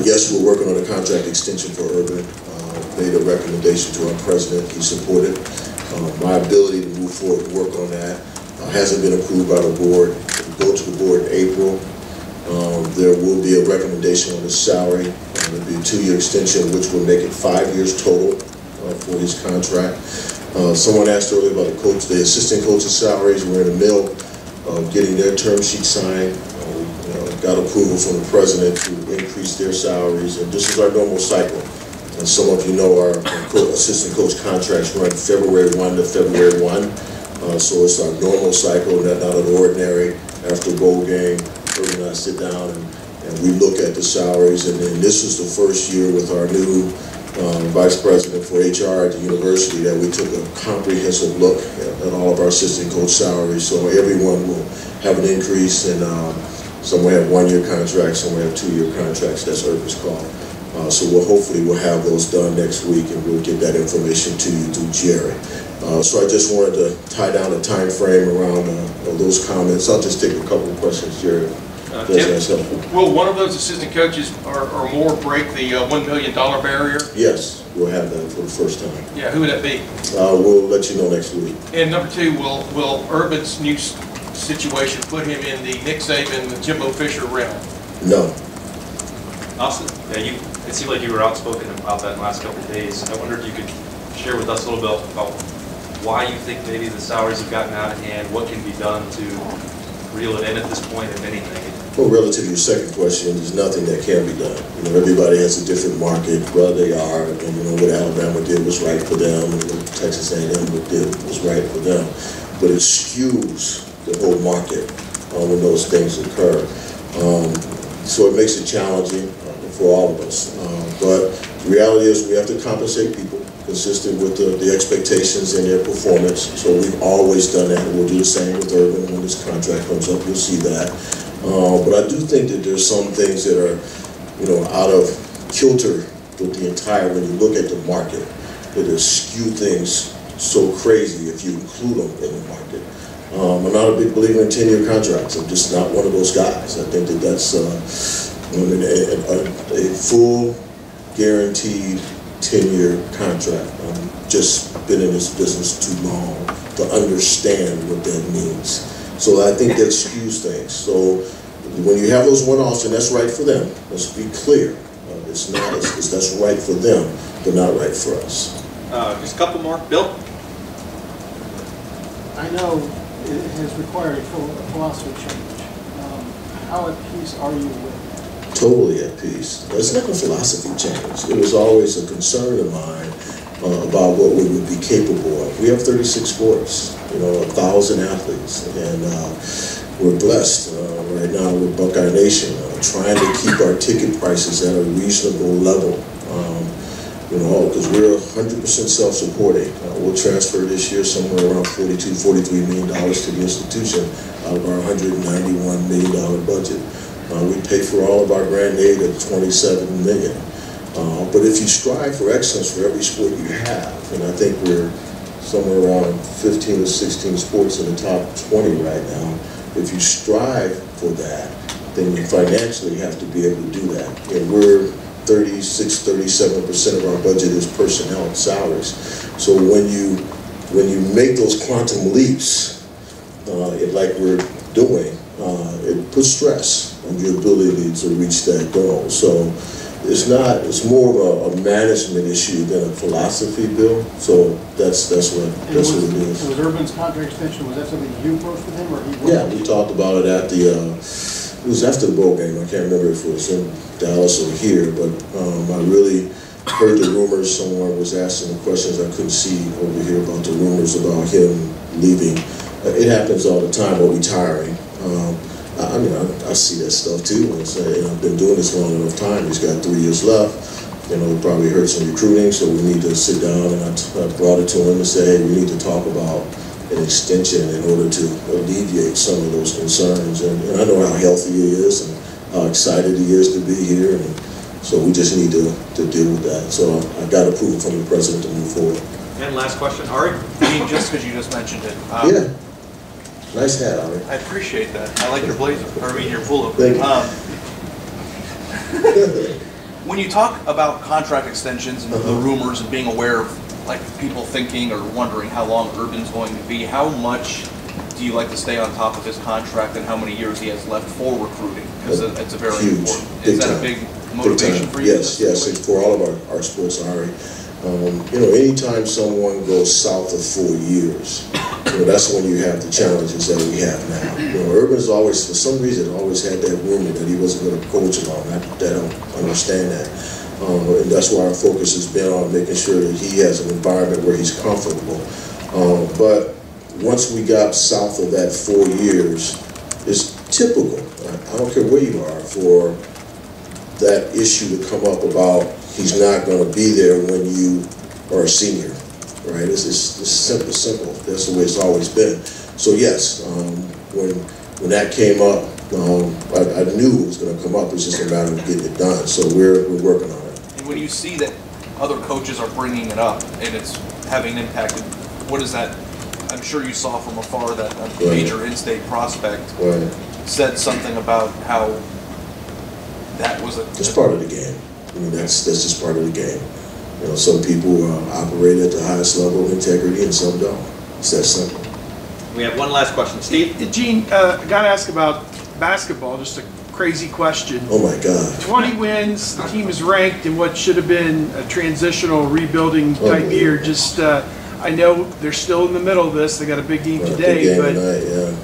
Yes, we're working on a contract extension for Urban. Made a recommendation to our president. He supported my ability to move forward and work on that. Hasn't been approved by the board. It'll go to the board in April. There will be a recommendation on his salary. There'll be a 2-year extension, which will make it 5 years total for his contract. Someone asked earlier about the assistant coach's salaries. We're in the middle of getting their term sheet signed. Got approval from the president to increase their salaries, and this is our normal cycle. And some of you know our assistant coach contracts run February 1 to February 1. So it's our normal cycle, not an ordinary. After a bowl game, Urban and I sit down and we look at the salaries. And then this is the first year with our new vice president for HR at the university that we took a comprehensive look at all of our assistant coach salaries. So everyone will have an increase, and some will have 1-year contracts, some will have 2-year contracts. That's Urban's call. So hopefully we'll have those done next week, and we'll get that information to you through Jerry. So I just wanted to tie down the time frame around those comments. I'll just take a couple of questions, Jerry. Will one of those assistant coaches or more break the $1 million barrier? Yes, we'll have that for the first time. Yeah, who would that be? We'll let you know next week. And number 2, will Urban's new situation put him in the Nick Saban, the Jimbo Fisher realm? No. Austin, yeah, it seemed like you were outspoken about that in the last couple of days. I wonder if you could share with us a little bit about why you think maybe the salaries have gotten out of hand, what can be done to reel it in at this point, if anything. Well, relative to your second question, there's nothing that can be done. Everybody has a different market, where they are, and what Alabama did was right for them, and what Texas A&M did was right for them. But it skews the whole market when those things occur. So it makes it challenging for all of us. But the reality is we have to compensate people consistent with the expectations and their performance. So we've always done that, and we'll do the same with Urban when this contract comes up. You'll see that. But I do think that there's some things that are, out of kilter with the entire, when you look at the market, that it skew things so crazy if you include them in the market. I'm not a big believer in 10-year contracts. I'm just not one of those guys. I think that that's a full, guaranteed 10-year contract. I've just been in this business too long to understand what that means. So I think that skews things. So when you have those one-offs, and that's right for them, let's be clear. That's right for them, but not right for us. Just a couple more. Bill? I know it has required a philosophy change. How at peace are you with that? Totally at peace. It's not a philosophy change. It was always a concern of mine about what we would be capable of. We have 36 sports, 1,000 athletes, and we're blessed right now with Buckeye Nation, trying to keep our ticket prices at a reasonable level. Because we're 100% self-supporting. We'll transfer this year somewhere around $42–43 million to the institution out of our $191 million budget. We pay for all of our grant aid at $27 million. But if you strive for excellence for every sport you have, and I think we're somewhere around 15 or 16 sports in the top 20 right now, if you strive for that, then you financially have to be able to do that. And we're 36–37% of our budget is personnel and salaries. So when you make those quantum leaps, like we're doing, it puts stress on your ability to reach that goal. So it's more of a management issue than a philosophy, Bill. So that's what it is. Was Urban's contract extension, was that something you approached with him, or he? Yeah, we talked about it at it was after the bowl game. I can't remember if it was in Dallas or here, but I really heard the rumors. Someone was asking the questions I couldn't see over here about the rumors about him leaving. It happens all the time, or retiring. I see that stuff too. I've been doing this long enough time. He's got 3 years left. He probably heard some recruiting, so we need to sit down, and I brought it to him and said, hey, we need to talk about an extension in order to alleviate some of those concerns. And I know how healthy he is and how excited he is to be here, and so we just need to deal with that. So I got approval from the president to move forward. And last question, Ari? Just because you just mentioned it. Yeah. Nice hat, Ari. I appreciate that. I like your blazer. Your pullover. Thank you. When you talk about contract extensions and the rumors and being aware of like people thinking or wondering how long Urban's going to be, how much do you like to stay on top of his contract and how many years he has left for recruiting? Because it's a very Huge. important. Big Is that time. a big motivation for you? Yes, yes, it's for all of our sports, Ari. You know, anytime someone goes south of 4 years, you know, that's when you have the challenges that we have now. You know, Urban's always, for some reason, always had that rumor that he wasn't going to coach long. I don't understand that. And that's why our focus has been on making sure that he has an environment where he's comfortable. But once we got south of that 4 years, it's typical, I don't care where you are, for that issue to come up about he's not going to be there when you are a senior, right? It's simple. That's the way it's always been. So yes, when that came up, I knew it was going to come up. It's just a matter of getting it done. So we're working on it. And when you see that other coaches are bringing it up and it's having an impact, what is that? I'm sure you saw from afar that a major in-state prospect said something about how that was it's part of the game. I mean, that's just part of the game. You know, some people operate at the highest level of integrity and some don't. It's that simple. We have one last question. Steve? Gene, I got to ask about basketball, just a crazy question. Oh my God. 20 wins, the team is ranked in what should have been a transitional rebuilding type year. Just, I know they're still in the middle of this. They got a big game today, but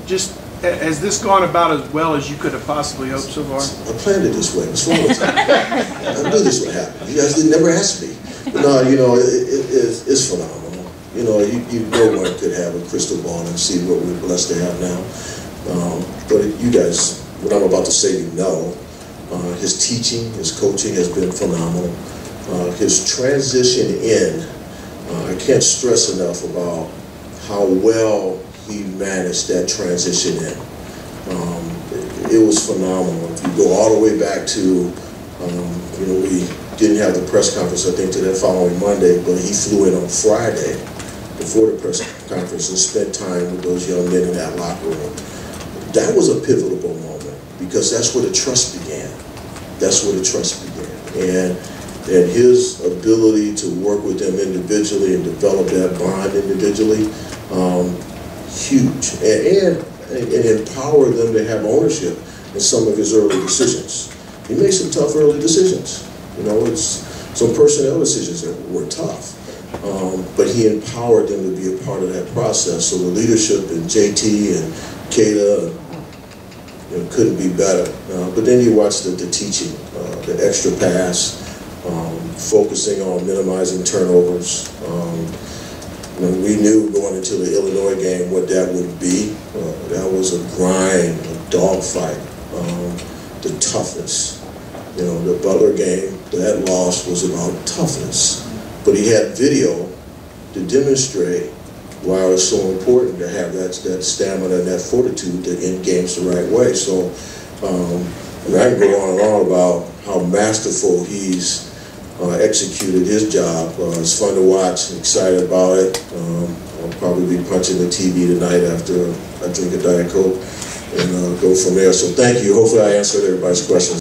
just has this gone about as well as you could have possibly hoped so far? I planned it this way. What's wrong with that? I knew this would happen. You guys didn't never ask me. But no, you know, it's phenomenal. You know, no one could have a crystal ball and see what we're blessed to have now. But you guys, what I'm about to say, you know, his teaching, his coaching has been phenomenal. His transition in, I can't stress enough about how well he managed that transition in. It was phenomenal. If you go all the way back to, you know, we didn't have the press conference, I think, to that following Monday, but he flew in on Friday before the press conference and spent time with those young men in that locker room. That was a pivotal moment because that's where the trust began. That's where the trust began. And his ability to work with them individually and develop that bond individually, huge, and empower them to have ownership in some of his early decisions. He made some tough early decisions. You know, it's some personnel decisions that were tough, but he empowered them to be a part of that process. So the leadership in JT and Kata, you know, couldn't be better. But then you watch the teaching, the extra pass, focusing on minimizing turnovers. When we knew going into the Illinois game what that would be, that was a grind, a dogfight, the toughness. You know, the Butler game, that loss was about toughness. But he had video to demonstrate why it was so important to have that stamina and that fortitude to end games the right way. So, I mean, I can go on and on about how masterful he's executed his job. It's fun to watch, excited about it. I'll probably be punching the TV tonight after I drink a Diet Coke and go from there. So thank you. Hopefully I answered everybody's questions.